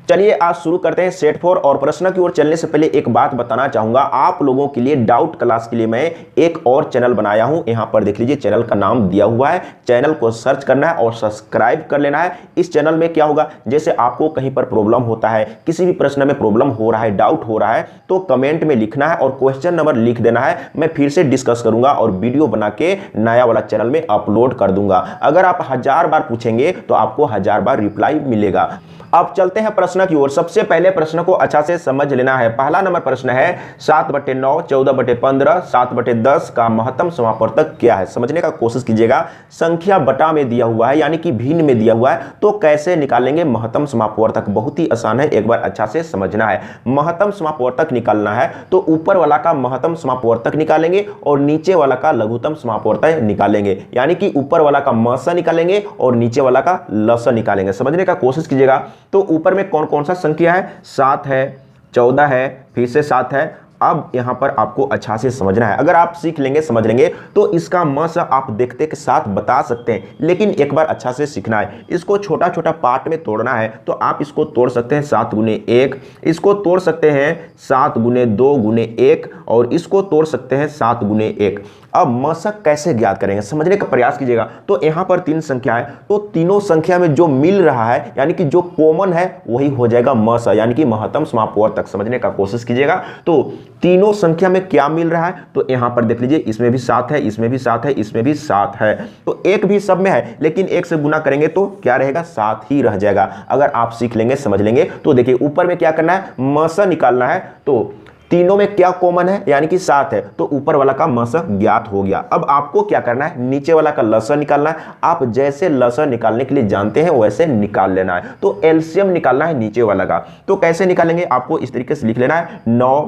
चलिए आज शुरू करते हैं सेट 4। और प्रश्न की ओर चलने से पहले एक बात बताना चाहूंगा, आप लोगों के लिए डाउट क्लास के लिए मैं एक और चैनल बनाया हूं। यहां पर देख लीजिए, चैनल का नाम दिया हुआ है। चैनल को सर्च करना है और सब्सक्राइब कर लेना है। इस चैनल में क्या होगा, जैसे आपको कहीं पर प्रॉब्लम होता है, किसी भी प्रश्न में प्रॉब्लम हो रहा है, डाउट हो रहा है, तो कमेंट में लिखना है और क्वेश्चन नंबर लिख देना है। मैं फिर से डिस्कस करूंगा और वीडियो बना के नया वाला चैनल में अपलोड कर दूंगा। अगर आप 1000 बार पूछेंगे तो आपको 1000 बार रिप्लाई मिलेगा। अब चलते हैं प्रश्न की ओर। सबसे पहले प्रश्न को अच्छा से समझ लेना है। पहला नंबर प्रश्न है 7/9, 14/15, 7/10 का महत्तम समापवर्तक क्या है। समझने का कोशिश कीजिएगा। संख्या बटा में दिया हुआ है, यानी कि भिन्न में दिया हुआ है, तो कैसे निकालेंगे महत्तम समापवर्तक। बहुत ही आसान है, एक बार अच्छा से समझना है। महत्तम समापवर्तक निकालना है तो ऊपर वाला का महत्तम समापवर्तक निकालेंगे और नीचे वाला का लघुत्तम समापवर्तक निकालेंगे, यानी कि ऊपर वाला का मस निकालेंगे और नीचे वाला का लस निकालेंगे। समझने का कोशिश कीजिएगा। तो ऊपर में कौन कौन सा संख्या है, 7 है, 14 है, फिर से 7 है। अब यहां पर आपको अच्छा से समझना है। अगर आप सीख लेंगे, समझ लेंगे, तो इसका मस आप देखते के साथ बता सकते हैं, लेकिन एक बार अच्छा से सीखना है। इसको छोटा छोटा पार्ट में तोड़ना है, तो आप इसको तोड़ सकते हैं 7 × 1, इसको तोड़ सकते हैं 7 × 2 × 1, और इसको तोड़ सकते हैं 7 × 1। अब मशक कैसे ज्ञात करेंगे, समझने का प्रयास कीजिएगा। तो यहां पर 3 संख्या है, तो तीनों संख्या में जो मिल रहा है, यानी कि जो कॉमन है, वही हो जाएगा मस, यानी कि महत्तम समापवर्तक। समझने का कोशिश कीजिएगा। तो तीनों संख्या में क्या मिल रहा है, तो यहां पर देख लीजिए, इसमें भी 7 है, इसमें भी 7 है, इसमें भी 7 है। तो एक भी सब में है, लेकिन एक से गुना करेंगे तो क्या रहेगा, 7 ही रह जाएगा। अगर आप सीख लेंगे, समझ लेंगे, तो देखिए ऊपर में क्या करना है, मस निकालना है। तो तीनों में क्या कॉमन है, यानी कि 7 है, तो ऊपर वाला का मस ज्ञात हो गया। अब आपको क्या करना है, नीचे वाला का लस निकालना है। आप जैसे लस निकालने के लिए जानते हैं वैसे निकाल लेना है। तो एलसीएम निकालना है नीचे वाला का। तो कैसे निकालेंगे, आपको इस तरीके से लिख लेना है, 9,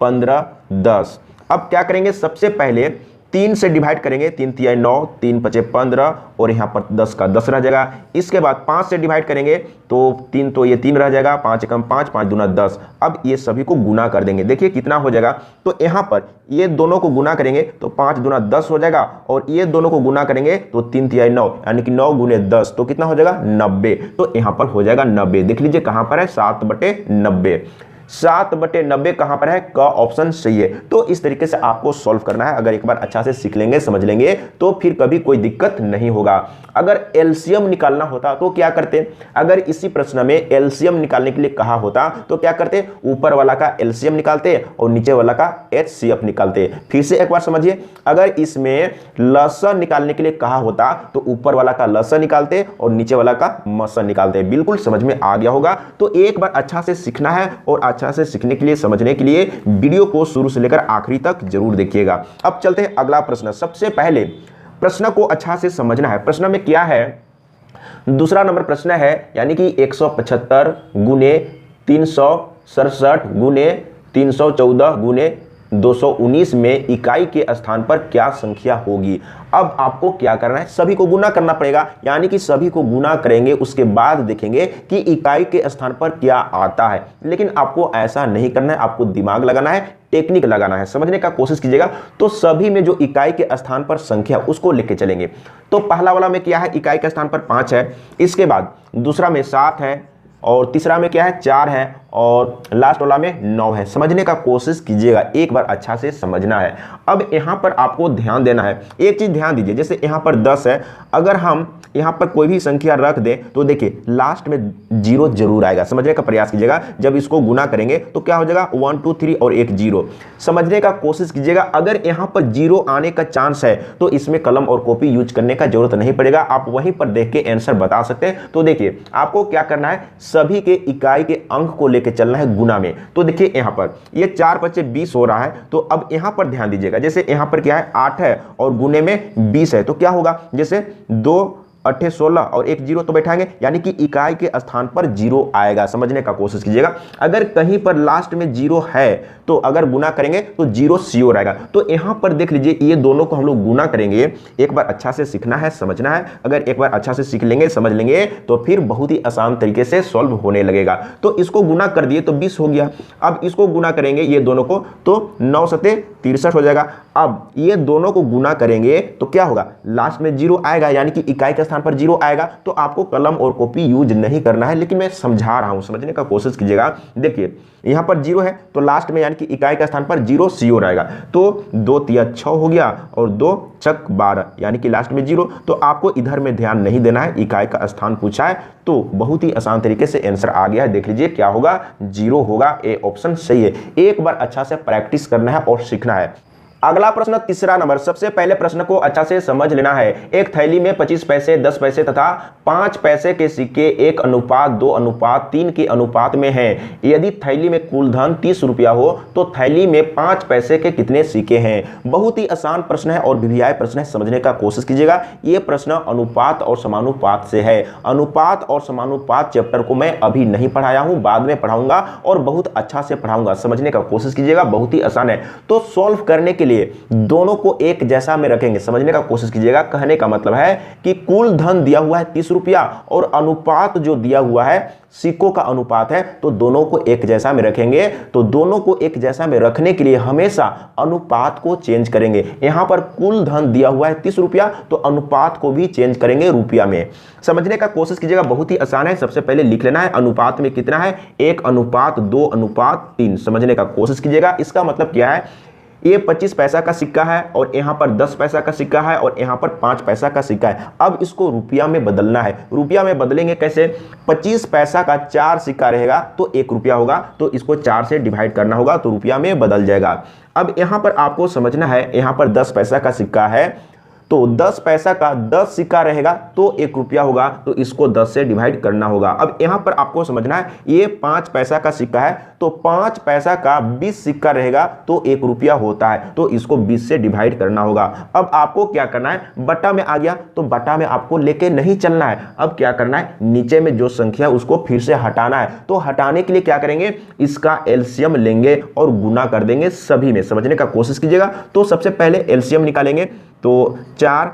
15, 10। अब क्या करेंगे, सबसे पहले 3 से डिवाइड करेंगे, 3 × 3 = 9, 3 × 5 = 15, और यहाँ पर 10 का 10 रह जाएगा। इसके बाद 5 से डिवाइड करेंगे तो 3 तो ये 3 रह जाएगा, 5 × 5, 5 × 2 = 10। अब ये सभी को गुना कर देंगे, देखिए कितना हो जाएगा। तो यहाँ पर ये दोनों को गुना करेंगे तो 5 × 2 = 10 हो जाएगा, और ये दोनों को गुना करेंगे तो 3 × 3 = 9, यानी कि 9 × 10, तो कितना हो जाएगा, 90। तो यहाँ पर हो जाएगा 90। देख लीजिए कहाँ पर है, 7/90। 7/90 कहां पर है, का ऑप्शन सही है। तो इस तरीके से आपको सॉल्व करना है। अगर एक बार अच्छा से सीख लेंगे, समझ लेंगे, तो फिर कभी कोई दिक्कत नहीं होगा। अगर एलसीएम निकालना होता तो क्या करते, अगर इसी प्रश्न में एलसीएम निकालने के लिए कहा होता तो क्या करते, ऊपर वाला का एलसीएम निकालते और नीचे वाला का एचसीएफ निकालते। फिर से एक बार समझिए, अगर इसमें लसन निकालने के लिए कहा होता तो ऊपर वाला का लसन निकालते और नीचे वाला का मसन निकालते। बिल्कुल समझ में आ गया होगा। तो एक बार अच्छा से सीखना है, और अच्छा से सीखने के लिए, समझने के लिए वीडियो को शुरू से लेकर आखिरी तक जरूर देखिएगा। अब चलते हैं अगला प्रश्न। सबसे पहले प्रश्न को अच्छा से समझना है। प्रश्न में क्या है, दूसरा नंबर प्रश्न है, यानी कि 175 × 367 × 314 × 219 में इकाई के स्थान पर क्या संख्या होगी। अब आपको क्या करना है, सभी को गुना करना पड़ेगा, यानी कि सभी को गुना करेंगे, उसके बाद देखेंगे कि इकाई के स्थान पर क्या आता है। लेकिन आपको ऐसा नहीं करना है, आपको दिमाग लगाना है, टेक्निक लगाना है। समझने का कोशिश कीजिएगा। तो सभी में जो इकाई के स्थान पर संख्या, उसको लेके चलेंगे। तो पहला वाला में क्या है, इकाई के स्थान पर 5 है, इसके बाद दूसरा में 7 है, और तीसरा में क्या है, 4 है, और लास्ट वाला में 9 है। समझने का कोशिश कीजिएगा, एक बार अच्छा से समझना है। अब यहाँ पर आपको ध्यान देना है, एक चीज ध्यान दीजिए। जैसे यहाँ पर 10 है, अगर हम यहाँ पर कोई भी संख्या रख दें तो देखिए लास्ट में 0 जरूर आएगा। समझने का प्रयास कीजिएगा। जब इसको गुना करेंगे तो क्या हो जाएगा, 1 2 3 और एक 0। समझने का कोशिश कीजिएगा। अगर यहाँ पर 0 आने का चांस है तो इसमें कलम और कॉपी यूज करने का जरूरत नहीं पड़ेगा, आप वहीं पर देख के आंसर बता सकते हैं। तो देखिए आपको क्या करना है, सभी के इकाई के अंक को लेकर चलना है गुना में। तो देखिए यहाँ पर ये 4 × 5 = 20 हो रहा है। तो अब यहाँ पर ध्यान दीजिएगा, जैसे यहाँ पर क्या है, 8 है और गुने में 20 है, तो क्या होगा, जैसे 2 8 16 और एक 0 तो बैठाएंगे, यानी कि इकाई के स्थान पर 0 आएगा। समझने का कोशिश कीजिएगा। अगर कहीं पर लास्ट में 0 है तो अगर गुना करेंगे तो 0 श्योर आएगा। तो यहाँ पर देख लीजिए, ये दोनों को हम लोग गुना करेंगे। एक बार अच्छा से सीखना है, समझना है। अगर एक बार अच्छा से सीख लेंगे, समझ लेंगे, तो फिर बहुत ही आसान तरीके से सॉल्व होने लगेगा। तो इसको गुना कर दिए तो 20 हो गया। अब इसको गुना करेंगे ये दोनों को, तो 9 × 7 63 हो जाएगा। अब ये दोनों को गुना करेंगे तो क्या होगा, लास्ट में 0 आएगा, यानी कि इकाई के स्थान पर 0 आएगा। तो आपको कलम और कॉपी यूज नहीं करना है, लेकिन मैं समझा रहा हूं, समझने का कोशिश कीजिएगा। देखिए यहां पर 0 है तो लास्ट में यानी कि इकाई का स्थान पर 0 श्योर आएगा। तो 2 तिया 6 हो गया और 2 छक 12, यानी कि लास्ट में 0। तो आपको इधर में ध्यान नहीं देना है, इकाई का स्थान पूछा है तो बहुत ही आसान तरीके से आंसर आ गया है। देख लीजिए क्या होगा, 0 होगा। ए ऑप्शन सही है। एक बार अच्छा से प्रैक्टिस करना है और सीखना है। अगला प्रश्न तीसरा नंबर। सबसे पहले प्रश्न को अच्छा से समझ लेना है। एक थैली में 25 पैसे, 10 पैसे तथा 5 पैसे के सिक्के 1:2:3 के अनुपात में हैं। यदि थैली में कुल धन 30 रुपया हो तो थैली में 5 पैसे के कितने सिक्के हैं। बहुत ही आसान प्रश्न है और वीवीआई प्रश्न है, समझने का कोशिश कीजिएगा। यह प्रश्न अनुपात और समानुपात से है। अनुपात और समानुपात चैप्टर को मैं अभी नहीं पढ़ाया हूं, बाद में पढ़ाऊंगा और बहुत अच्छा से पढ़ाऊंगा, समझने का कोशिश कीजिएगा। बहुत ही आसान है। तो सॉल्व करने के लिए दोनों को एक जैसा में रखेंगे, समझने का कोशिश कीजिएगा। कहने का मतलब है कि कुल धन दिया हुआ है 30 रुपया और अनुपात जो दिया हुआ है सिक्कों का अनुपात है, तो दोनों को एक जैसा में रखेंगे। तो दोनों को एक जैसा में रखने के लिए हमेशा अनुपात को चेंज करेंगे। यहां पर कुल धन दिया हुआ है 30 रुपया तो अनुपात को भी चेंज करेंगे रुपया में। समझने का कोशिश कीजिएगा, बहुत ही आसान है। सबसे पहले लिख लेना है अनुपात में कितना है, 1:2:3। समझने का कोशिश कीजिएगा। इसका मतलब क्या है, ये 25 पैसा का सिक्का है और यहाँ पर 10 पैसा का सिक्का है और यहाँ पर 5 पैसा का सिक्का है। अब इसको रुपया में बदलना है। रुपया में बदलेंगे कैसे, 25 पैसा का 4 सिक्का रहेगा तो 1 रुपया होगा, तो इसको 4 से डिवाइड करना होगा तो रुपया में बदल जाएगा। अब यहाँ पर आपको समझना है, यहाँ पर 10 पैसा का सिक्का है तो 10 पैसा का 10 सिक्का रहेगा तो 1 रुपया होगा, तो इसको 10 से डिवाइड करना होगा। अब यहां पर आपको समझना है, ये 5 पैसा का सिक्का है तो 5 पैसा का 20 सिक्का रहेगा तो 1 रुपया होता है, तो इसको 20 से डिवाइड करना होगा। अब आपको क्या करना है, बटा में आ गया तो बटा में आपको लेके नहीं चलना है। अब क्या करना है, नीचे में जो संख्या है उसको फिर से हटाना है। तो हटाने के लिए क्या करेंगे, इसका एलसीएम लेंगे और गुना कर देंगे सभी में। समझने का कोशिश कीजिएगा। तो सबसे पहले एलसीएम निकालेंगे तो 4,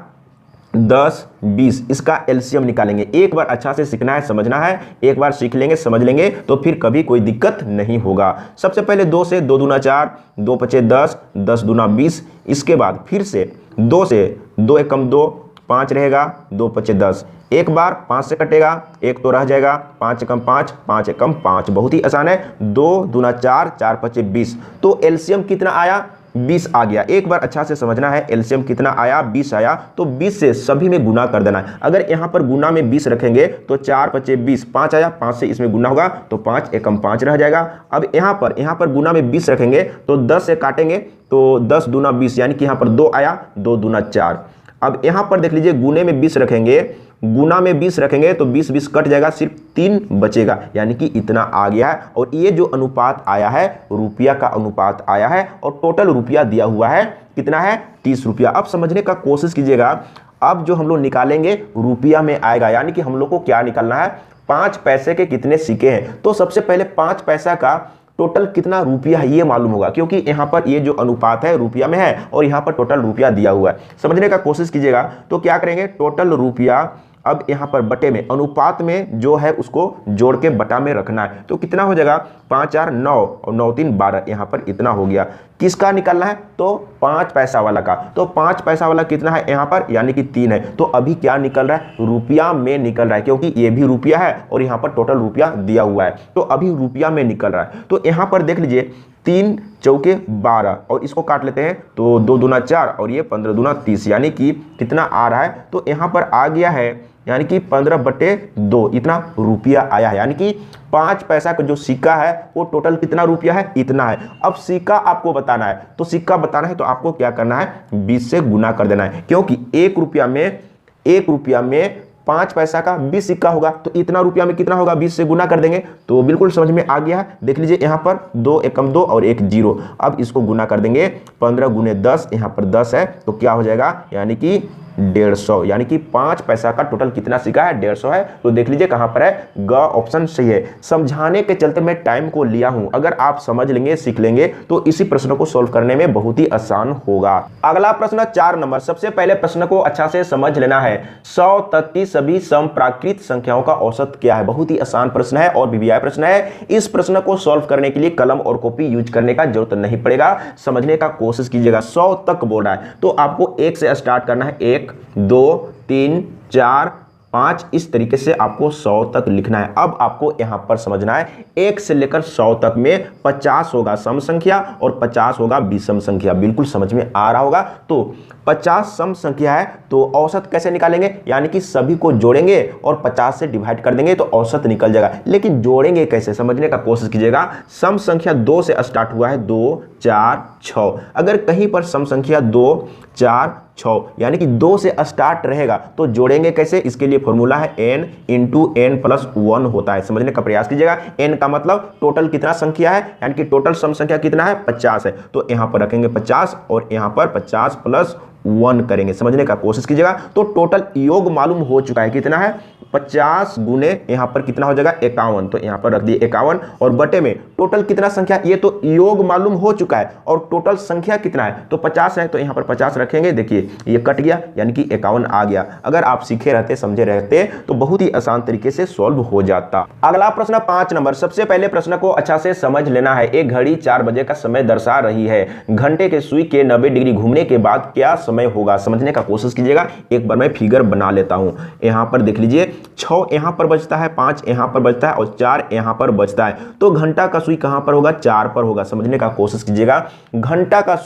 10, 20 इसका एलसीएम निकालेंगे। एक बार अच्छा से सीखना है, समझना है। एक बार सीख लेंगे, समझ लेंगे तो फिर कभी कोई दिक्कत नहीं होगा। सबसे पहले 2 से 2 दूना 4, 2 पचे 10, 10 दूना 20। इसके बाद फिर से 2 से 2 एकम 2, 5 रहेगा, 2 पचे 10। एक बार 5 से कटेगा, 1 तो रह जाएगा, 5 एकम 5, 5 एकम 5। बहुत ही आसान है। 2 दूना 4, 4 पचे 20। तो एलसीएम कितना आया, 20 आ गया। एक बार अच्छा से समझना है, एलसीएम कितना आया, 20 आया। तो 20 से सभी में गुना कर देना है। अगर यहां पर गुना में 20 रखेंगे तो 4 पचे 20, 5 आया, 5 से इसमें गुना होगा तो 5 एकम 5 रह जाएगा। अब यहां पर गुना में 20 रखेंगे तो 10 से काटेंगे तो 10 दूना 20, यानी कि यहां पर 2 आया, 2 दूना 4। अब यहां पर देख लीजिए, गुने में 20 रखेंगे, गुना में 20 रखेंगे तो 20 कट जाएगा, सिर्फ 3 बचेगा, यानी कि इतना आ गया है। और ये जो अनुपात आया है रुपया का अनुपात आया है और टोटल रुपया दिया हुआ है कितना है, 30 रुपया। अब समझने का कोशिश कीजिएगा। अब जो हम लोग निकालेंगे रुपया में आएगा, यानी कि हम लोग को क्या निकालना है, 5 पैसे के कितने सिक्के हैं। तो सबसे पहले 5 पैसा का टोटल कितना रुपया है ये मालूम होगा, क्योंकि यहां पर ये जो अनुपात है रुपया में है और यहां पर टोटल रुपया दिया हुआ है। समझने का कोशिश कीजिएगा। तो क्या करेंगे, टोटल रुपया अब यहां पर बटे में, अनुपात में जो है उसको जोड़ के बटा में रखना है। तो कितना हो जाएगा, 5 4 9 और 9 3 12, यहां पर इतना हो गया। किसका निकालना है, तो 5 पैसा वाला का। तो 5 पैसा वाला कितना है यहां पर, यानी कि 3 है। तो अभी क्या निकल रहा है, रुपया में निकल रहा है, क्योंकि ये भी रुपया है और यहां पर टोटल रुपया दिया हुआ है, तो अभी रुपया में निकल रहा है। तो यहां पर देख लीजिए, 3 चौके 12 और इसको काट लेते हैं तो 2 दूना 4 और ये 15 दूना 30, यानी कि कितना आ रहा है, तो यहां पर आ गया है, यानी कि 15/2 इतना रुपया आया है। यानी कि 5 पैसा का जो सिक्का है वो टोटल कितना रुपया है, इतना है। अब सिक्का आपको बताना है, तो सिक्का बताना है तो आपको क्या करना है, 20 से गुना कर देना है, क्योंकि 1 रुपया में 5 पैसा का 20 सिक्का होगा, तो इतना रुपया में कितना होगा, 20 से गुना कर देंगे। तो बिल्कुल समझ में आ गया है। देख लीजिए यहाँ पर 2 एकम 2 और 1 0। अब इसको गुना कर देंगे, 15 गुने 10, यहाँ पर 10 है तो क्या हो जाएगा, यानी कि 150, यानी कि 5 पैसा का टोटल कितना सिक्का है, 150 है। तो देख लीजिए कहां पर है, ग ऑप्शन सही है। समझाने के चलते मैं टाइम को लिया हूं, अगर आप समझ लेंगे, सीख लेंगे तो इसी प्रश्न को सोल्व करने में बहुत ही आसान होगा। अगला प्रश्न 4 नंबर, सबसे पहले प्रश्न को अच्छा से समझ लेना है। 100 तक की सभी समप्राकृत संख्याओं का औसत क्या है। बहुत ही आसान प्रश्न है और वीवीआई प्रश्न है। इस प्रश्न को सॉल्व करने के लिए कलम और कॉपी यूज करने का जरूरत नहीं पड़ेगा, समझने का कोशिश कीजिएगा। 100 तक बोल रहा है तो आपको 1 से स्टार्ट करना है, 1 2 3 4 5, इस तरीके से आपको 100 तक लिखना है। अब आपको यहां पर समझना है 1 से लेकर 100 तक में 50 होगा सम संख्या और 50 होगा विषम संख्या। बिल्कुल समझ में आ रहा होगा। तो 50 सम संख्या है तो औसत कैसे निकालेंगे, यानी कि सभी को जोड़ेंगे और 50 से डिवाइड कर देंगे तो औसत निकल जाएगा। लेकिन जोड़ेंगे कैसे, समझने का कोशिश कीजिएगा। सम संख्या 2 से स्टार्ट हुआ है, 2 4 6। अगर कहीं पर सम संख्या 2 4 6 यानी कि 2 से स्टार्ट रहेगा तो जोड़ेंगे कैसे, इसके लिए फॉर्मूला है n इंटू n प्लस 1 होता है। समझने का प्रयास कीजिएगा। n का मतलब टोटल कितना संख्या है, यानी कि टोटल सम संख्या कितना है, 50 है। तो यहां पर रखेंगे 50 और यहां पर 50 प्लस 1 करेंगे। समझने का कोशिश कीजिएगा। तो टोटल योग मालूम हो चुका है, कितना है 50 गुने यहां पर कितना हो जाएगा 51। तो यहां पर रख दिए 51 और बटे में टोटल कितना संख्या, ये तो योग मालूम हो चुका है और टोटल संख्या कितना है तो 50 है। तो यहां पर 50 रखेंगे, देखिए ये कट गया यानी कि 51 आ गया। अगर आप सीखे रहते, समझे रहते तो बहुत ही आसान तरीके से सॉल्व हो जाता। अगला प्रश्न 5 नंबर, सबसे पहले प्रश्न को अच्छा से समझ लेना है। एक घड़ी 4 बजे का समय दर्शा रही है। घंटे के सुई के 90 डिग्री घूमने के बाद क्या समय होगा, समझने का कोशिश कीजिएगा। एक बार मैं फिगर बना लेता हूं। यहां पर देख लीजिए 6 यहां पर बचता है, 5 यहां पर बचता है और 4 यहां पर बचता है। तो घंटा का सुई कहां पर होगा, 4 पर होगा। समझने का कोशिश कीजिएगा। घंटा का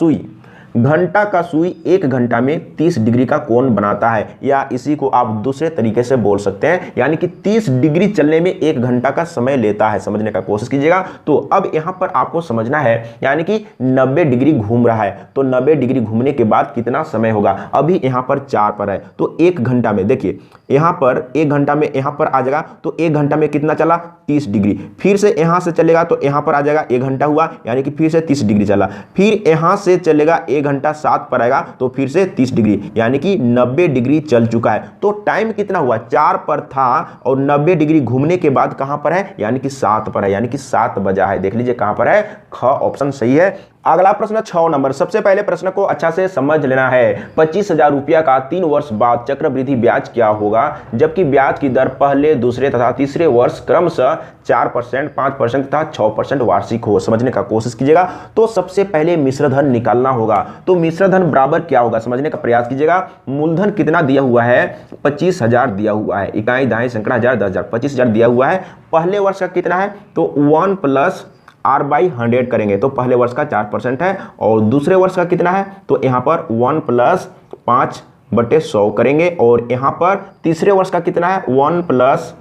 सुई 1 घंटा में 30 डिग्री का कोण बनाता है, या इसी को आप दूसरे तरीके से बोल सकते हैं, यानी कि 30 डिग्री चलने में 1 घंटा का समय लेता है। समझने का कोशिश कीजिएगा। तो अब यहां पर आपको समझना है, यानी कि 90 डिग्री घूम रहा है तो 90 डिग्री घूमने के बाद कितना समय होगा। अभी यहां पर 4 पर है तो 1 घंटा में, देखिए यहां पर 1 घंटा में यहां पर आ जाएगा तो 1 घंटा में कितना चला 30 डिग्री। फिर से यहां से चलेगा तो यहां पर आ जाएगा 1 घंटा हुआ, यानी कि फिर से 30 डिग्री चला। फिर यहां से चलेगा 1 घंटा 7 पर आएगा तो फिर से 30 डिग्री, यानी कि 90 डिग्री चल चुका है। तो टाइम कितना हुआ, 4 पर था और 90 डिग्री घूमने के बाद कहां पर है, यानी कि 7 पर है, यानी कि 7 बजा है। देख लीजिए कहां पर है, ख ऑप्शन सही है। अगला प्रश्न 6 नंबर, सबसे पहले प्रश्न को अच्छा से समझ लेना है। 25,000 रुपया का 3 वर्ष बाद चक्रवृद्धि ब्याज क्या होगा, जबकि ब्याज की दर पहले, दूसरे तथा तीसरे वर्ष क्रमशः 4%, 5% तथा 6% वार्षिक हो। समझने का कोशिश कीजिएगा। तो सबसे पहले मिश्र धन निकालना होगा। तो मिश्र धन बराबर क्या होगा, समझने का प्रयास कीजिएगा। मूलधन कितना दिया हुआ है, 25,000 दिया हुआ है। इकाई दहाई सैकड़ा हजार 10,000, 25,000 दिया हुआ है। पहले वर्ष का कितना है तो 1 प्लस R/100 करेंगे तो पहले वर्ष का 4% है और दूसरे वर्ष का कितना है तो यहां पर 1 प्लस 5/100 करेंगे और यहां पर तीसरे वर्ष का कितना है 1 प्लस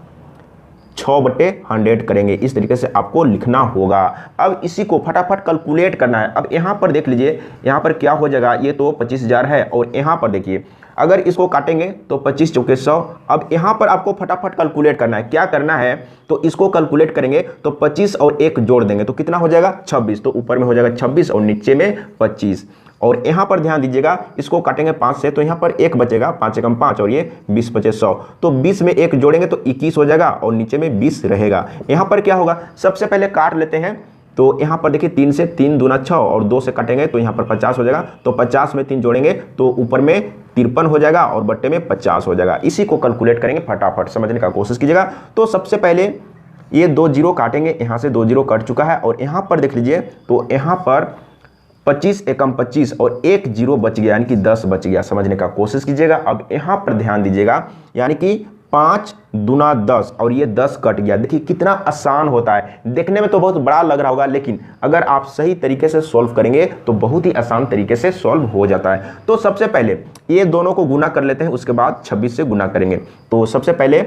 6/100 करेंगे। इस तरीके से आपको लिखना होगा। अब इसी को फटाफट कैलकुलेट करना है। अब यहां पर देख लीजिए, यहां पर क्या हो जाएगा, ये तो 25,000 है और यहां पर देखिए अगर इसको काटेंगे तो 25 चौके 100। अब यहां पर आपको फटाफट कैलकुलेट करना है। क्या करना है तो इसको कैलकुलेट करेंगे तो 25 और 1 जोड़ देंगे तो कितना हो जाएगा 26। तो ऊपर में हो जाएगा 26 और नीचे में 25। और यहां पर ध्यान दीजिएगा, इसको काटेंगे 5 से तो यहां पर 1 बचेगा, 5 एकम 5 और ये 20 बचे 100। तो 20 में 1 जोड़ेंगे तो 21 हो जाएगा और नीचे में 20 रहेगा। यहां पर क्या होगा, सबसे पहले काट लेते हैं। तो यहां पर देखिए 3 से 3 दूना 6 और 2 से काटेंगे तो यहां पर 50 हो जाएगा। तो 50 में 3 जोड़ेंगे तो ऊपर में 53 हो जाएगा और बट्टे में 50 हो जाएगा। इसी को कैलकुलेट करेंगे, फटाफट समझने का कोशिश कीजिएगा। तो सबसे पहले ये 2 जीरो काटेंगे, यहां से 2 जीरो कट चुका है और यहां पर देख लीजिए तो यहां पर 25 एकम 25 और 1 जीरो बच गया, यानी कि 10 बच गया। समझने का कोशिश कीजिएगा। अब यहां पर ध्यान दीजिएगा, यानी कि 5 दूना 10 और ये 10 कट गया। देखिए कितना आसान होता है। देखने में तो बहुत बड़ा लग रहा होगा, लेकिन अगर आप सही तरीके से सॉल्व करेंगे तो बहुत ही आसान तरीके से सॉल्व हो जाता है। तो सबसे पहले ये दोनों को गुना कर लेते हैं, उसके बाद 26 से गुना करेंगे। तो सबसे पहले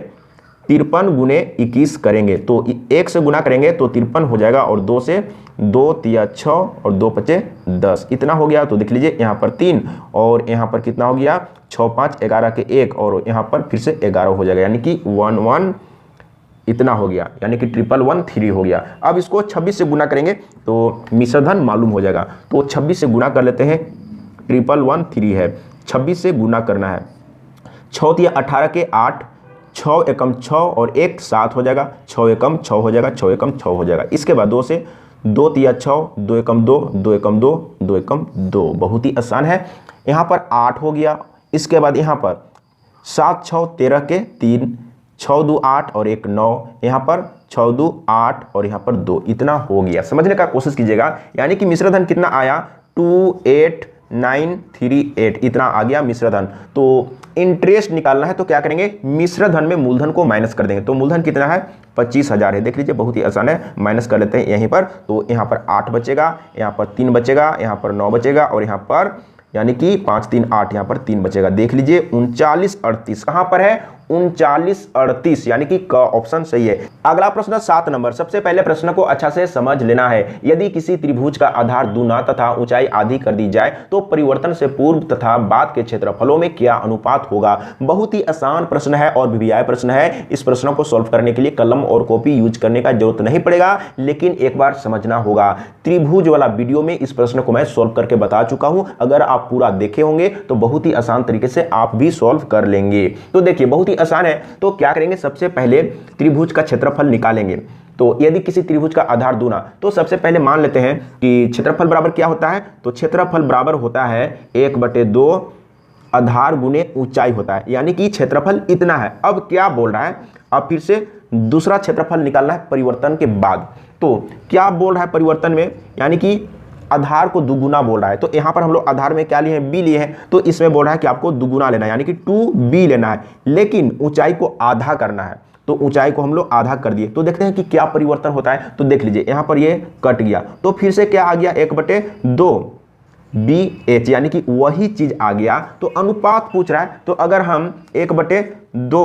53 गुने 21 करेंगे तो 1 से गुना करेंगे तो 53 हो जाएगा और 2 से 2 तिया 6 और 2 पचे 10, इतना हो गया। तो देख लीजिए यहाँ पर 3 और यहाँ पर कितना हो गया 6 5 11 के 1 और यहाँ पर फिर से 11 हो जाएगा, यानी कि 1 1 इतना हो गया, यानी कि 11113 हो गया। अब इसको 26 से गुना करेंगे तो मिश्र धन मालूम हो जाएगा। तो 26 से गुना कर लेते हैं, 11113 है, 26 से गुना करना है 6 तिया 18 के 8, 6 एकम 6 और 1 7 हो जाएगा, 6 एकम 6 हो जाएगा, 6 एकम 6 हो जाएगा। इसके बाद 2 से 2 तिया 6, 2 एकम 2, 2 एकम 2, 2 एकम 2, बहुत ही आसान है। यहाँ पर 8 हो गया। इसके बाद यहाँ पर 7 6 13 के 3, 6 2 8 और 1 9, यहाँ पर 6 2 8 और यहाँ पर 2, इतना हो गया। समझने का कोशिश कीजिएगा, यानी कि मिश्रधन कितना आया 2 8 9 3 8, इतना आ गया मिश्रधन। तो इंटरेस्ट निकालना है तो क्या करेंगे, मिश्रधन में मूलधन को माइनस कर देंगे। तो मूलधन कितना है 25,000 है, देख लीजिए बहुत ही आसान है, माइनस कर लेते हैं यहीं पर। तो यहाँ पर 8 बचेगा, यहाँ पर 3 बचेगा, यहाँ पर 9 बचेगा और यहाँ पर यानी कि 5 3 8, यहाँ पर 3 बचेगा। देख लीजिए 39 38 कहाँ पर है 39 38, यानी कि क ऑप्शन सही है। अगला प्रश्न 7 नंबर। सबसे पहले प्रश्न को अच्छा से समझ लेना है। यदि किसी त्रिभुज का आधार दूना तथा ऊंचाई आधी कर दी जाए तो परिवर्तन से पूर्व तथा बाद के क्षेत्रफलों में क्या अनुपात होगा। बहुत ही आसान प्रश्न है और वीवीआई प्रश्न है। इस प्रश्न को सॉल्व करने के लिए कलम और कॉपी यूज करने का जरूरत नहीं पड़ेगा, लेकिन एक बार समझना होगा। त्रिभुज वाला वीडियो में इस प्रश्न को मैं सॉल्व करके बता चुका हूं, अगर आप पूरा देखे होंगे तो बहुत ही आसान तरीके से आप भी सॉल्व कर लेंगे। तो देखिए बहुत ही आसान है। तो क्या करेंगे, सबसे पहले त्रिभुज का क्षेत्रफल निकालेंगे। तो यदि किसी त्रिभुज का आधार दूना, तो सबसे पहले मान लेते हैं कि क्षेत्रफल बराबर क्या होता है, तो क्षेत्रफल बराबर होता है 1/2 आधार गुने ऊंचाई होता है, यानी कि क्षेत्रफल इतना है। अब क्या बोल रहा है, अब फिर से दूसरा क्षेत्रफल निकालना है परिवर्तन के बाद। तो क्या बोल रहा है परिवर्तन में, यानी कि आधार को दुगुना बोल रहा है। तो यहाँ पर हम लोग आधार में क्या लिए हैं, बी लिए हैं, तो इसमें बोल रहा है कि आपको दुगुना लेना है, यानी कि 2b लेना है, लेकिन ऊंचाई को आधा करना है। तो ऊंचाई को हम लोग आधा कर दिए। तो देखते हैं कि क्या परिवर्तन होता है। तो देख लीजिए यहाँ पर ये कट गया, तो फिर से क्या आ गया 1/2 BH, यानी कि वही चीज आ गया। तो अनुपात पूछ रहा है, तो अगर हम 1/2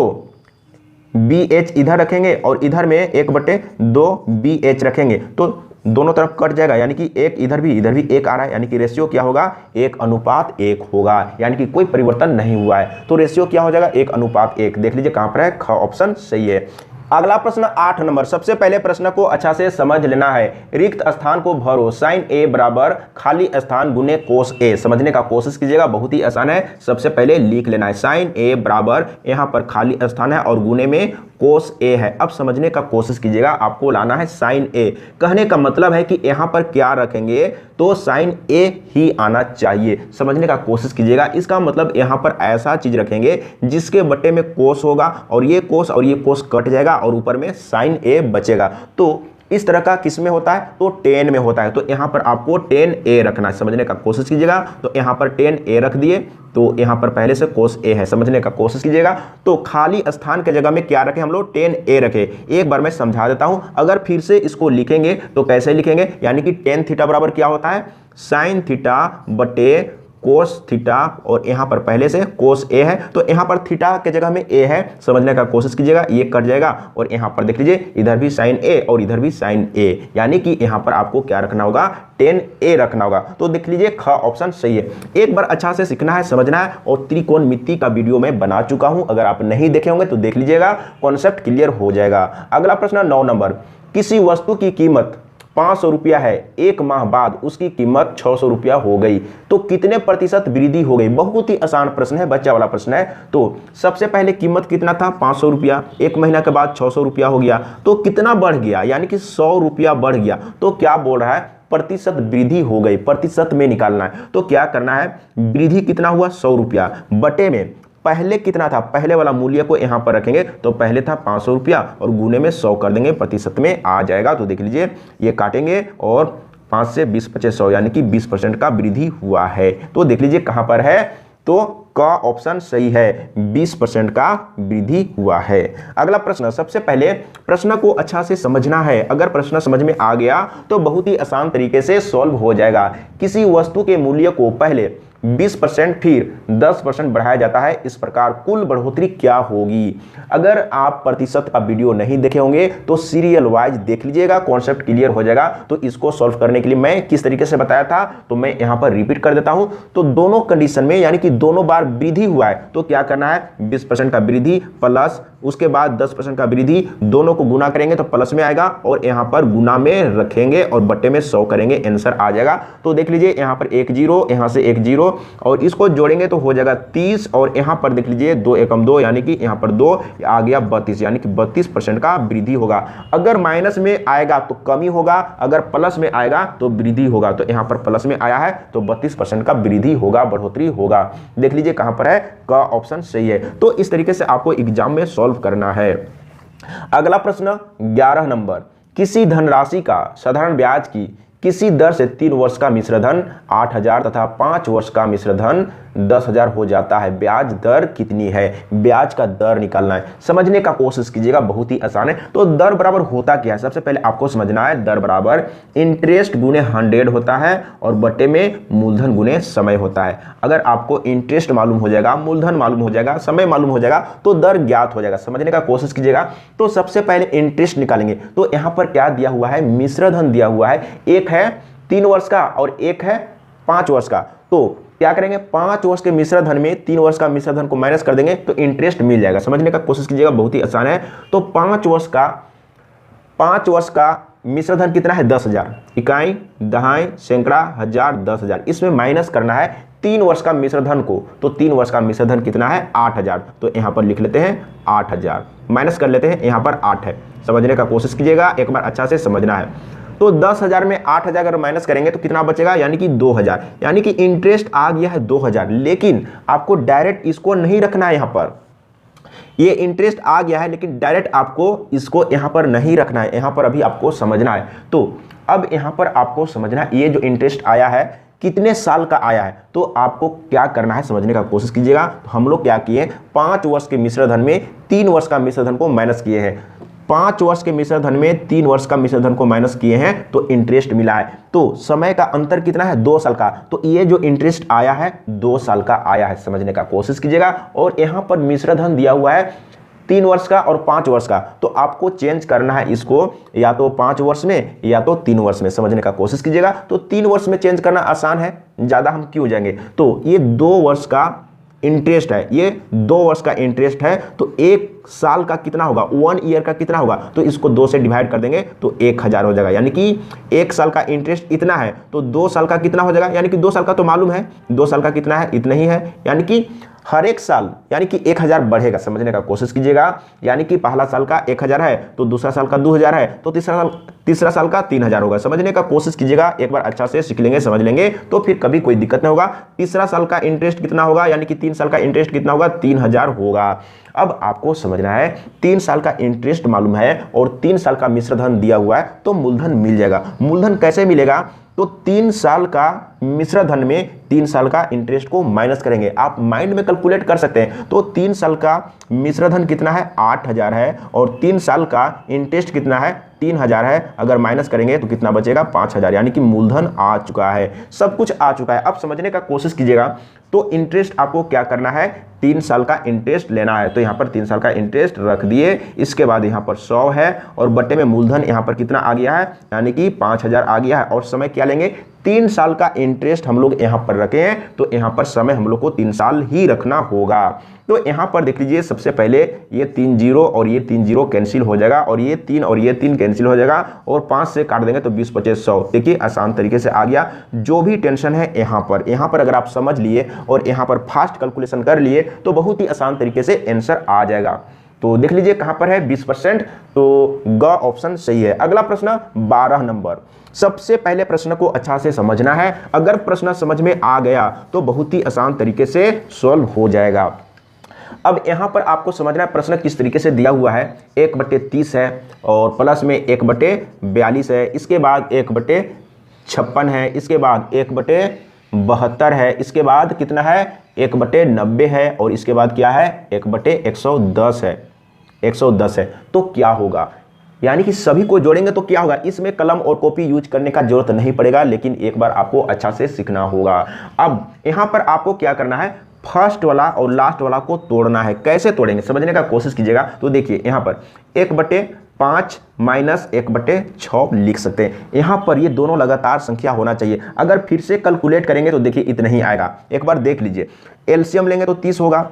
BH इधर रखेंगे और इधर में 1/2 BH रखेंगे तो दोनों तरफ कट जाएगा, यानी कि एक इधर भी 1 आ रहा है, यानी कि रेशियो क्या होगा 1:1 होगा, यानी कि कोई परिवर्तन नहीं हुआ है। तो रेशियो क्या हो जाएगा 1:1। देख लीजिए कहां पर है, ख ऑप्शन सही है। अगला प्रश्न 8 नंबर। सबसे पहले प्रश्न को अच्छा से समझ लेना है। रिक्त स्थान को भरो, साइन ए बराबर खाली स्थान गुने कोस ए। समझने का कोशिश कीजिएगा, बहुत ही आसान है। सबसे पहले लिख लेना है साइन ए बराबर, यहाँ पर खाली स्थान है और गुने में कोस ए है। अब समझने का कोशिश कीजिएगा, आपको लाना है साइन ए। कहने का मतलब है कि यहाँ पर क्या रखेंगे, तो साइन ए ही आना चाहिए। समझने का कोशिश कीजिएगा, इसका मतलब यहाँ पर ऐसा चीज रखेंगे जिसके बटे में कोस होगा और ये कोस कट जाएगा और ऊपर में साइन ए बचेगा। तो इस तरह का किस में होता है, तो 10 में होता है। तो यहाँ पर आपको 10a रखना है, समझने का कोशिश कीजिएगा। तो यहाँ पर 10a रख दिए, तो यहाँ पर पहले से कोस ए है, समझने का कोशिश कीजिएगा। तो खाली स्थान के जगह में क्या रखें हम लोग, 10a रखे। एक बार मैं समझा देता हूँ, अगर फिर से इसको लिखेंगे तो कैसे लिखेंगे, यानी कि tan थीटा बराबर क्या होता है, साइन थीटा बटे कोस थीटा, और यहाँ पर पहले से कोस ए है तो यहाँ पर थीटा के जगह में ए है। समझने का कोशिश कीजिएगा, ये कट जाएगा और यहाँ पर देख लीजिए इधर भी साइन ए और इधर भी साइन ए, यानी कि यहाँ पर आपको क्या रखना होगा 10a रखना होगा। तो देख लीजिए ख ऑप्शन सही है। एक बार अच्छा से सीखना है, समझना है। और त्रिकोणमिति का वीडियो मैं बना चुका हूं, अगर आप नहीं देखे होंगे तो देख लीजिएगा, कॉन्सेप्ट क्लियर हो जाएगा। अगला प्रश्न 9 नंबर। किसी वस्तु की कीमत 500 रुपया है, 1 माह बाद उसकी कीमत 600 रुपया हो गई, तो कितने प्रतिशत वृद्धि हो गई। बहुत ही आसान प्रश्न है, बच्चा वाला प्रश्न है। तो सबसे पहले कीमत कितना था 500 रुपया, 1 महीना के बाद 600 रुपया हो गया, तो कितना बढ़ गया, यानी कि 100 रुपया बढ़ गया। तो क्या बोल रहा है, प्रतिशत वृद्धि हो गई, प्रतिशत में निकालना है। तो क्या करना है, वृद्धि कितना हुआ 100 रुपया, बटे में पहले कितना था, पहले वाला मूल्य को यहाँ पर रखेंगे। तो पहले था 500 रुपया और गुने में 100 कर देंगे, प्रतिशत में आ जाएगा। तो देख लीजिए ये काटेंगे और 5 से 20 × 100, यानी कि 20% का वृद्धि हुआ है। तो देख लीजिए कहाँ पर है, तो का ऑप्शन सही है, 20% का वृद्धि हुआ है। अगला प्रश्न, सबसे पहले प्रश्न को अच्छा से समझना है। अगर प्रश्न समझ में आ गया तो बहुत ही आसान तरीके से सॉल्व हो जाएगा। किसी वस्तु के मूल्य को पहले 20% फिर 10% बढ़ाया जाता है, इस प्रकार कुल बढ़ोतरी क्या होगी। अगर आप प्रतिशत का वीडियो नहीं देखे होंगे तो सीरियल वाइज देख लीजिएगा, कॉन्सेप्ट क्लियर हो जाएगा। तो इसको सॉल्व करने के लिए मैं किस तरीके से बताया था तो मैं यहाँ पर रिपीट कर देता हूँ। तो दोनों कंडीशन में, यानी कि दोनों बार वृद्धि हुआ है, तो क्या करना है 20% का वृद्धि प्लस उसके बाद 10% का वृद्धि, दोनों को गुना करेंगे तो प्लस में आएगा और यहाँ पर गुना में रखेंगे और बट्टे में 100 करेंगे, आंसर आ जाएगा। तो देख लीजिए यहाँ पर 1 0, यहाँ से 1 0 और इसको जोड़ेंगे तो हो जाएगा 30 और यहाँ पर देख लीजिए 2 एकम 2 यानी कि यहाँ पर 2 आ गया 32 यानी कि 32% का वृद्धि होगा। अगर माइनस में आएगा तो कमी होगा, अगर प्लस में आएगा तो वृद्धि होगा। तो यहाँ पर प्लस में आया है तो 32% का वृद्धि होगा, बढ़ोतरी होगा। देख लीजिए कहां पर है, का ऑप्शन सही है। तो इस तरीके से आपको एग्जाम में सॉल्व करना है। अगला प्रश्न 11 नंबर, किसी धनराशि का साधारण ब्याज की किसी दर से 3 वर्ष का मिश्र धन 8,000 तथा 5 वर्ष का मिश्र धन 10,000 हो जाता है। ब्याज दर कितनी है? ब्याज का दर निकालना है, समझने का कोशिश कीजिएगा, बहुत ही आसान है। तो दर बराबर होता क्या है, सबसे पहले आपको समझना है। दर बराबर इंटरेस्ट गुने 100 होता है और बटे में मूलधन गुने समय होता है। अगर आपको इंटरेस्ट मालूम हो जाएगा, मूलधन मालूम हो जाएगा, समय मालूम हो जाएगा तो दर ज्ञात हो जाएगा। समझने का कोशिश कीजिएगा। तो सबसे पहले इंटरेस्ट निकालेंगे। तो यहाँ पर क्या दिया हुआ है, मिश्र धन दिया हुआ है, एक है 3 वर्ष का और एक है 5 वर्ष का। तो क्या करेंगे, 5 वर्ष के मिश्र धन में 3 वर्ष का मिश्र धन को माइनस कर देंगे तो इंटरेस्ट मिल जाएगा। समझने का कोशिश कीजिएगा, बहुत ही आसान है। तो 5 वर्ष का मिश्र धन कितना है, 10,000। इकाई, दहाई, सैकड़ा, हजार, 10,000। इसमें माइनस करना है 3 वर्ष का मिश्र धन को। तो 3 वर्ष का मिश्र धन कितना है, 8,000। तो यहाँ पर लिख लेते हैं 8,000, माइनस कर लेते हैं, यहाँ पर 8 है। समझने का कोशिश कीजिएगा, एक बार अच्छा से समझना है। तो 10,000 में 8,000 अगर माइनस करेंगे तो कितना बचेगा, यानी कि 2,000। यानी कि इंटरेस्ट आ गया है 2,000। लेकिन आपको डायरेक्ट इसको नहीं रखना है, यहाँ पर ये इंटरेस्ट आ गया है लेकिन डायरेक्ट आपको इसको यहाँ पर नहीं रखना है, यहाँ पर अभी आपको समझना है। तो अब यहाँ पर आपको समझना है, ये जो इंटरेस्ट आया है कितने साल का आया है। तो आपको क्या करना है, समझने का कोशिश कीजिएगा। तो हम लोग क्या किए, 5 वर्ष के मिश्र धन में 3 वर्ष का मिश्र धन को माइनस किए हैं। 5 वर्ष के मिश्र धन में 3 वर्ष का मिश्र धन को माइनस किए हैं तो इंटरेस्ट मिला है। तो समय का अंतर कितना है, 2 साल का। तो ये जो इंटरेस्ट आया है 2 साल का आया है, समझने का कोशिश कीजिएगा। और यहाँ पर मिश्र धन दिया हुआ है 3 वर्ष का और 5 वर्ष का। तो आपको चेंज करना है इसको, या तो 5 वर्ष में या तो 3 वर्ष में। समझने का कोशिश कीजिएगा। तो 3 वर्ष में चेंज करना आसान है, ज़्यादा हम क्यों जाएंगे। तो ये 2 वर्ष का इंटरेस्ट है, ये 2 वर्ष का इंटरेस्ट है। तो 1 साल का कितना होगा, 1 ईयर का कितना होगा। तो इसको 2 से डिवाइड कर देंगे तो 1,000 हो जाएगा। यानी कि 1 साल का इंटरेस्ट इतना है तो 2 साल का कितना हो जाएगा, यानी कि 2 साल का तो मालूम है, 2 साल का कितना है, इतना ही है। यानी कि हर एक साल यानी कि 1,000 बढ़ेगा। समझने का कोशिश कीजिएगा। यानी कि पहला साल का 1,000 है तो दूसरा साल का 2,000 है तो तीसरा साल का 3,000 होगा। समझने का कोशिश कीजिएगा, एक बार अच्छा से सीख लेंगे, समझ लेंगे तो फिर कभी कोई दिक्कत नहीं होगा। तीसरा साल का इंटरेस्ट कितना होगा, यानी कि 3 साल का इंटरेस्ट कितना होगा, 3,000 होगा। अब आपको समझना है 3 साल का इंटरेस्ट मालूम है और 3 साल का मिश्र धन दिया हुआ है तो मूलधन मिल जाएगा। मूलधन कैसे मिलेगा, तो 3 साल का मिश्र धन में 3 साल का इंटरेस्ट को माइनस करेंगे। आप माइंड में कैलकुलेट कर सकते हैं। तो 3 साल का मिश्र धन कितना है, 8,000 है और 3 साल का इंटरेस्ट कितना है, 3,000 है। अगर माइनस करेंगे तो कितना बचेगा, 5,000। यानी कि मूलधन आ चुका है, सब कुछ आ चुका है। अब समझने का कोशिश कीजिएगा। तो इंटरेस्ट आपको क्या करना है, 3 साल का इंटरेस्ट लेना है। तो यहाँ पर 3 साल का इंटरेस्ट रख दिए। इसके बाद यहाँ पर 100 है और बटे में मूलधन यहाँ पर कितना आ गया है, यानी कि 5,000 आ गया है। और समय क्या लेंगे, 3 साल का इंटरेस्ट हम लोग यहाँ पर रखे हैं तो यहाँ पर समय हम लोग को 3 साल ही रखना होगा। तो यहाँ पर देख लीजिए, सबसे पहले ये 3 0 और ये 3 0 कैंसिल हो जाएगा और ये 3 और ये 3 कैंसिल हो जाएगा और 5 से काट देंगे तो 20 25 100। देखिए आसान तरीके से आ गया। जो भी टेंशन है यहाँ पर अगर आप समझ लिए और यहाँ पर फास्ट कैलकुलेशन कर लिए तो बहुत ही आसान तरीके से आंसर आ जाएगा। तो देख लीजिए कहाँ पर है 20%, तो ग ऑप्शन सही है। अगला प्रश्न 12 नंबर। सबसे पहले प्रश्न को अच्छा से समझना है। अगर प्रश्न समझ में आ गया तो बहुत ही आसान तरीके से सॉल्व हो जाएगा। अब यहाँ पर आपको समझना है प्रश्न किस तरीके से दिया हुआ है। 1/30 है और प्लस में 1/42 है, इसके बाद 1/56 है, इसके बाद 1/72 है, इसके बाद कितना है 1/90 है और इसके बाद क्या है 1/110 है, 110 है। तो क्या होगा, यानी कि सभी को जोड़ेंगे तो क्या होगा। इसमें कलम और कॉपी यूज करने का जरूरत नहीं पड़ेगा, लेकिन एक बार आपको अच्छा से सीखना होगा। अब यहाँ पर आपको क्या करना है, फर्स्ट वाला और लास्ट वाला को तोड़ना है। कैसे तोड़ेंगे समझने का कोशिश कीजिएगा। तो देखिए यहाँ पर 1/5 माइनस 1/6 लिख सकते हैं। यहाँ पर ये दोनों लगातार संख्या होना चाहिए। अगर फिर से कैलकुलेट करेंगे तो देखिए इतना ही आएगा। एक बार देख लीजिए, एलसीएम लेंगे तो 30 होगा,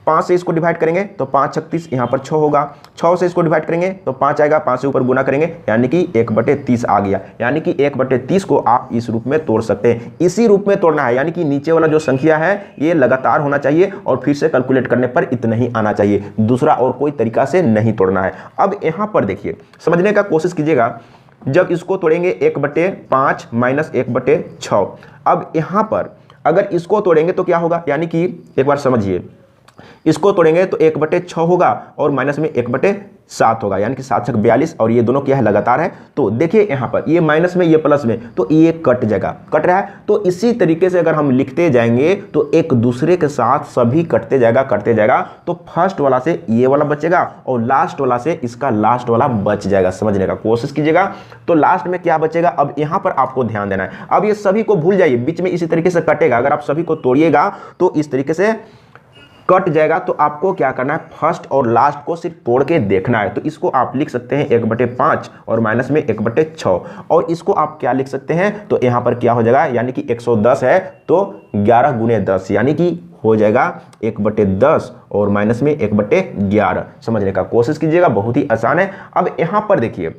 5 से इसको डिवाइड करेंगे तो 5 36, यहाँ पर 6 होगा। 6 से इसको डिवाइड करेंगे तो 5 आएगा, 5 से ऊपर गुना करेंगे यानी कि 1/30 आ गया। यानी कि 1/30 को आप इस रूप में तोड़ सकते हैं। इसी रूप में तोड़ना है, यानी कि नीचे वाला जो संख्या है ये लगातार होना चाहिए और फिर से कैलकुलेट करने पर इतना ही आना चाहिए, दूसरा और कोई तरीका से नहीं तोड़ना है। अब यहां पर देखिए, समझने का कोशिश कीजिएगा। जब इसको तोड़ेंगे 1/5 माइनस 1/6, अब यहां पर अगर इसको तोड़ेंगे तो क्या होगा, यानी कि एक बार समझिए, इसको तोड़ेंगे तो 1/6 होगा और माइनस में 1/7 होगा, यानी कि 7 छक 42 और ये दोनों क्या है, लगातार है। तो देखिए यहाँ पर ये माइनस में ये प्लस में, तो ये कट जाएगा, कट रहा है। तो इसी तरीके से अगर हम लिखते जाएंगे तो एक दूसरे के साथ सभी कटते जाएगा। तो फर्स्ट वाला से ये वाला बचेगा और लास्ट वाला से इसका लास्ट वाला बच जाएगा। समझने का कोशिश कीजिएगा। तो लास्ट में क्या बचेगा, अब यहाँ पर आपको ध्यान देना है। अब ये सभी को भूल जाइए, बीच में इसी तरीके से कटेगा। अगर आप सभी को तोड़िएगा तो इस तरीके से कट जाएगा। तो आपको क्या करना है, फर्स्ट और लास्ट को सिर्फ तोड़ के देखना है। तो इसको आप लिख सकते हैं 1/5 और माइनस में 1/6, और इसको आप क्या लिख सकते हैं, तो यहाँ पर क्या हो जाएगा, यानी कि 110 है तो 11 गुने 10 यानी कि हो जाएगा 1/10 और माइनस में 1/11। समझने का कोशिश कीजिएगा, बहुत ही आसान है। अब यहाँ पर देखिए,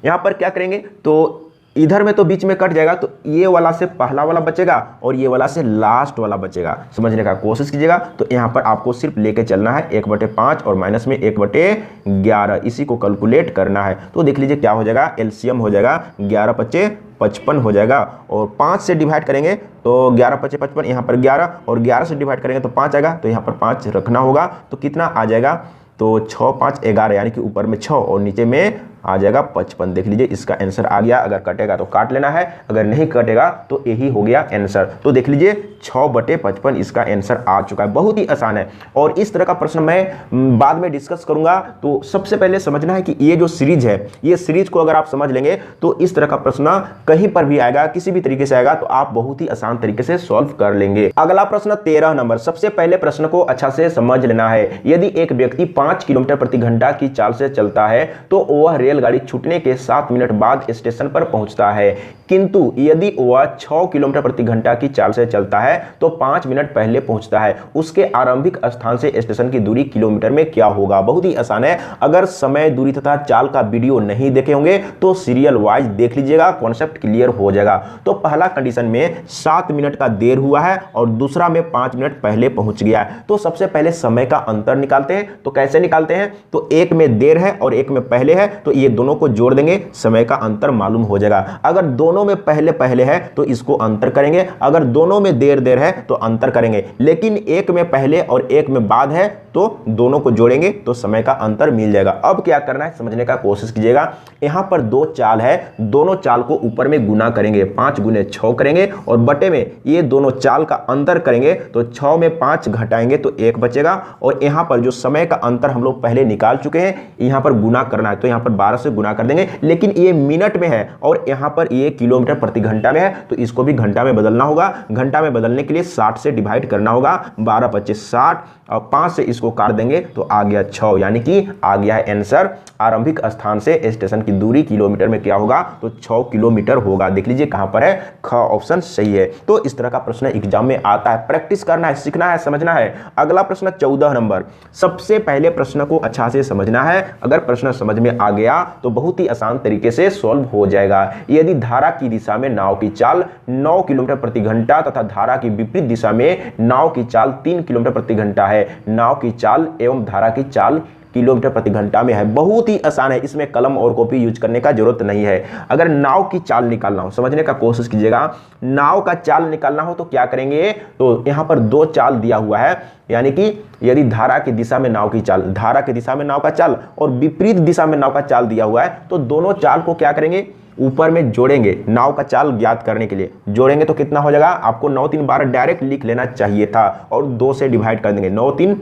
यहाँ पर क्या करेंगे, तो इधर में तो बीच में कट जाएगा, तो ये वाला से पहला वाला बचेगा और ये वाला से लास्ट वाला बचेगा। समझने का कोशिश कीजिएगा। तो यहाँ पर आपको सिर्फ लेके चलना है 1/5 और माइनस में 1/11, इसी को कैलकुलेट करना है। तो देख लीजिए क्या हो जाएगा, एलसीएम हो जाएगा 11×5 = 55 हो जाएगा, और 5 से डिवाइड करेंगे तो 11×5 = 55, यहाँ पर 11, और 11 से डिवाइड करेंगे तो 5 आएगा, तो यहाँ पर 5 रखना होगा। तो कितना आ जाएगा, तो 6 5 11, यानी कि ऊपर में 6 और नीचे में आ जाएगा 55। देख लीजिए इसका आंसर आ गया। अगर कटेगा तो काट लेना है, अगर नहीं कटेगा तो यही हो गया आंसर। तो देख लीजिए 6/55 इसका आंसर आ चुका है। बहुत ही आसान है, और इस तरह का प्रश्न मैं बाद में डिस्कस करूंगा। तो सबसे पहले समझना है कि ये जो सीरीज है, ये सीरीज को अगर आप समझ लेंगे तो इस तरह का प्रश्न कहीं पर भी आएगा, किसी भी तरीके से आएगा, तो आप बहुत ही आसान तरीके से सॉल्व कर लेंगे। अगला प्रश्न 13 नंबर। सबसे पहले प्रश्न को अच्छा से समझ लेना है। यदि एक व्यक्ति 5 किलोमीटर प्रति घंटा की चाल से चलता है तो वह रेलगाड़ी छूटने के 7 मिनट बाद स्टेशन पर पहुंचता है, किंतु यदि वह 6 किलोमीटर प्रति घंटा की चाल से चलता है तो 5 मिनट पहले पहुंचता है, उसके आरंभिक स्थान से स्टेशन की दूरी किलोमीटर में क्या होगा। बहुत ही आसान है। अगर समय, दूरी तथा चाल का वीडियो नहीं देखे होंगे तो सीरियल वाइज देख लीजिएगा, कॉन्सेप्ट क्लियर हो जाएगा। तो पहला कंडीशन में 7 मिनट का देर हुआ है और दूसरा में 5 मिनट पहले पहुंच गया है। तो सबसे पहले समय का अंतर निकालते हैं। तो कैसे निकालते हैं, तो एक में देर है और एक में पहले है, तो ये दोनों को जोड़ देंगे, समय का अंतर मालूम हो जाएगा। अगर दोनों में पहले है तो इसको अंतर करेंगे, अगर दोनों में देर है तो अंतर करेंगे, लेकिन एक में पहले और एक में बाद है तो दोनों को जोड़ेंगे तो समय का अंतर मिल जाएगा। अब क्या करना है, समझने का कोशिश कीजिएगा। यहां पर 2 चाल है, दोनों चाल को ऊपर में गुना करेंगे, 5 × 6 करेंगे, और बटे में ये दोनों चाल का अंतर करेंगे, तो 6 में 5 घटाएंगे तो 1 बचेगा। और यहां पर जो समय का अंतर हम लोग पहले निकाल चुके हैं, यहां पर गुना करना है, तो यहां पर 12 से गुना कर देंगे, लेकिन ये मिनट में है और यहां पर ये किलोमीटर प्रति घंटा में है, तो इसको भी घंटा में बदलना होगा। घंटा में बदलने के लिए 60 से डिवाइड करना होगा, 12 25 60, और 5 से इसको काट देंगे तो आ गया 6, यानी कि आ गया है आंसर। आरंभिक स्थान से स्टेशन की दूरी किलोमीटर में क्या होगा, तो 6 किलोमीटर होगा। देख लीजिए कहां पर है, ख ऑप्शन सही है। तो इस तरह का प्रश्न एग्जाम में आता है, प्रैक्टिस करना है, सीखना है, समझना है। अगला प्रश्न 14 नंबर। सबसे पहले प्रश्न को अच्छा से समझना है। अगर प्रश्न समझ में आ गया तो बहुत ही आसान तरीके से सॉल्व हो जाएगा। यदि धारा की दिशा में नाव की चाल 9 किलोमीटर प्रति घंटा तथा धारा की विपरीत दिशा में नाव की चाल 3 किलोमीटर प्रति घंटा है, नाव की चाल एवं धारा की चाल किलोमीटर प्रति घंटा में है। बहुत ही आसान है, इसमें कलम और कॉपी यूज करने का जरूरत नहीं है। अगर नाव की चाल निकालना हो, समझने का कोशिश कीजिएगा, नाव का चाल निकालना हो तो क्या करेंगे, तो यहां पर 2 चाल दिया हुआ है, यानी कि यदि धारा की दिशा में नाव की चाल, धारा की दिशा में नाव का चाल और विपरीत दिशा में नाव का चाल दिया हुआ है, तो दोनों चाल को क्या करेंगे, ऊपर में जोड़ेंगे। नाव का चाल ज्ञात करने के लिए जोड़ेंगे तो कितना हो जाएगा, आपको 9 3 12 डायरेक्ट लिख लेना चाहिए था, और 2 से डिवाइड कर देंगे, 9 3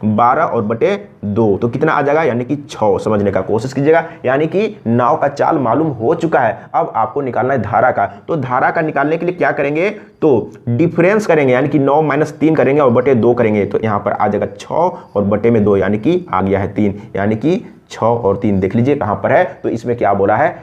12 और बटे 2, तो कितना आ जाएगा, यानी कि 6। समझने का कोशिश कीजिएगा, यानी कि नाव का चाल मालूम हो चुका है। अब आपको निकालना है धारा का। तो धारा का निकालने के लिए क्या करेंगे, तो डिफरेंस करेंगे, यानी कि 9 - 3 करेंगे और बटे 2 करेंगे, तो यहाँ पर आ जाएगा 6 और बटे में 2, यानी कि आ गया है 3, यानी कि 6 और 3। देख लीजिए कहाँ पर है, तो इसमें क्या बोला है,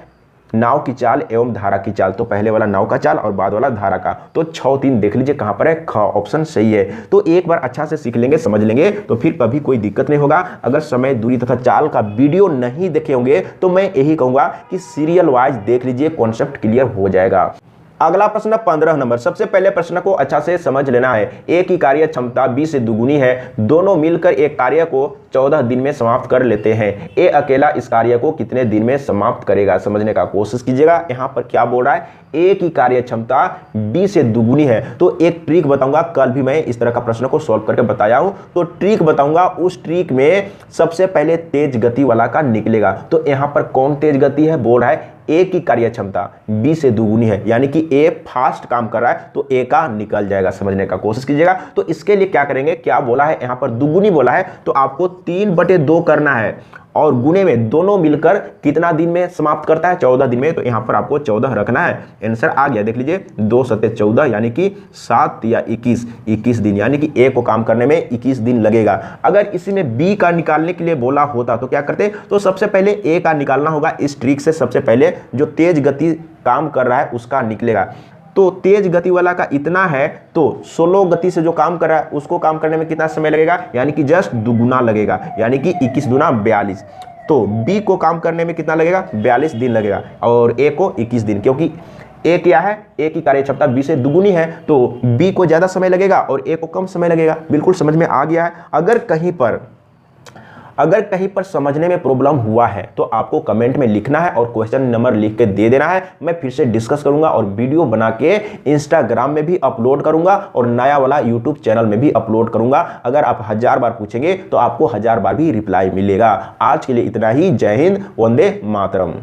नाव की चाल एवं धारा की चाल, तो पहले वाला नाव का चाल और बाद वाला धारा का, तो 6 3 देख लीजिए कहां पर है, ख ऑप्शन सही है। तो एक बार अच्छा से सीख लेंगे, समझ लेंगे, तो फिर कभी कोई दिक्कत नहीं होगा। अगर समय, दूरी तथा चाल का वीडियो नहीं देखे होंगे तो मैं यही कहूंगा कि सीरियल वाइज देख लीजिए, कॉन्सेप्ट क्लियर हो जाएगा। अगला प्रश्न 15 नंबर। सबसे पहले प्रश्न को अच्छा से समझ लेना है। ए की कार्य क्षमता बी से दुगुनी है, दोनों मिलकर एक कार्य को 14 दिन में समाप्त कर लेते हैं। ए अकेला इस कार्य को कितने दिन में समाप्त करेगा, समझने का कोशिश कीजिएगा। यहां पर क्या बोल रहा है, ए की कार्य क्षमता बी से दुगुनी है। तो एक ट्रिक बताऊंगा, कल भी मैं इस तरह का प्रश्न को सॉल्व करके बताया हूं, तो ट्रिक बताऊंगा। उस ट्रिक में सबसे पहले तेज गति वाला का निकलेगा। तो यहां पर कौन तेज गति है, बोल रहा है ए की कार्य क्षमता बी से दुगुनी है, यानी कि ए फास्ट काम कर रहा है, तो ए का निकल जाएगा, समझने का कोशिश कीजिएगा। तो इसके लिए क्या करेंगे, क्या बोला है यहां पर, दुगुनी बोला है, तो आपको 3/2 करना है और गुने में दोनों मिलकर कितना दिन में समाप्त करता है, 14 दिन में। तो यहां पर आपको 14 रखना है। आंसर आ गया, देख लीजिए 2 7 14, यानी कि 7 या 21 दिन, यानी कि ए को काम करने में 21 दिन लगेगा। अगर इसी में बी का निकालने के लिए बोला होता तो क्या करते, तो सबसे पहले ए का निकालना होगा। इस ट्रिक से सबसे पहले जो तेज गति काम कर रहा है उसका निकलेगा। तो तेज गति वाला का इतना है, तो स्लो गति से जो काम कर रहा है उसको काम करने में कितना समय लगेगा, यानी कि जस्ट दुगुना लगेगा, यानी कि 21 दूना 42। तो बी को काम करने में कितना लगेगा, 42 दिन लगेगा, और ए को 21 दिन, क्योंकि ए क्या है, ए की कार्य क्षमता बी से दुगुनी है, तो बी को ज्यादा समय लगेगा और ए को कम समय लगेगा। बिल्कुल समझ में आ गया है। अगर कहीं पर समझने में प्रॉब्लम हुआ है तो आपको कमेंट में लिखना है और क्वेश्चन नंबर लिख के दे देना है। मैं फिर से डिस्कस करूंगा और वीडियो बना के इंस्टाग्राम में भी अपलोड करूंगा और नया वाला यूट्यूब चैनल में भी अपलोड करूंगा। अगर आप 1000 बार पूछेंगे तो आपको 1000 बार भी रिप्लाई मिलेगा। आज के लिए इतना ही। जय हिंद, वंदे मातरम।